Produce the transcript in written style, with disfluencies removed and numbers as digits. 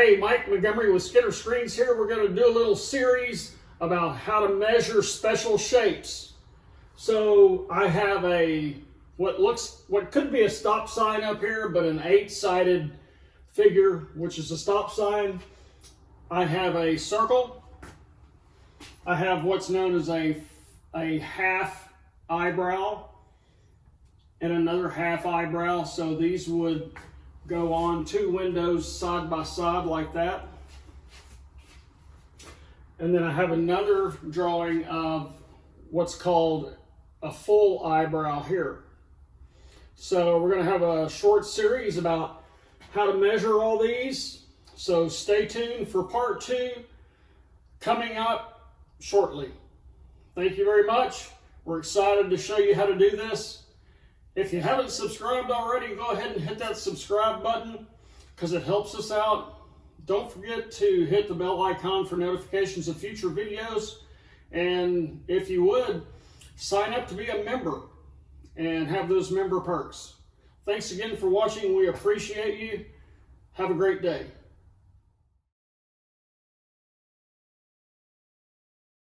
Hey, Mike Montgomery with Skinner Screens here. We're going to do a little series about how to measure special shapes. So I have what could be a stop sign up here, but an 8-sided figure, which is a stop sign. I have a circle. I have what's known as a half eyebrow and another half eyebrow. So these would go on 2 windows side by side like that. And then I have another drawing of what's called a full eyebrow here. So we're going to have a short series about how to measure all these. So stay tuned for part 2 coming up shortly. Thank you very much. We're excited to show you how to do this. If you haven't subscribed already, go ahead and hit that subscribe button because it helps us out. Don't forget to hit the bell icon for notifications of future videos. And if you would, sign up to be a member and have those member perks. Thanks again for watching. We appreciate you. Have a great day.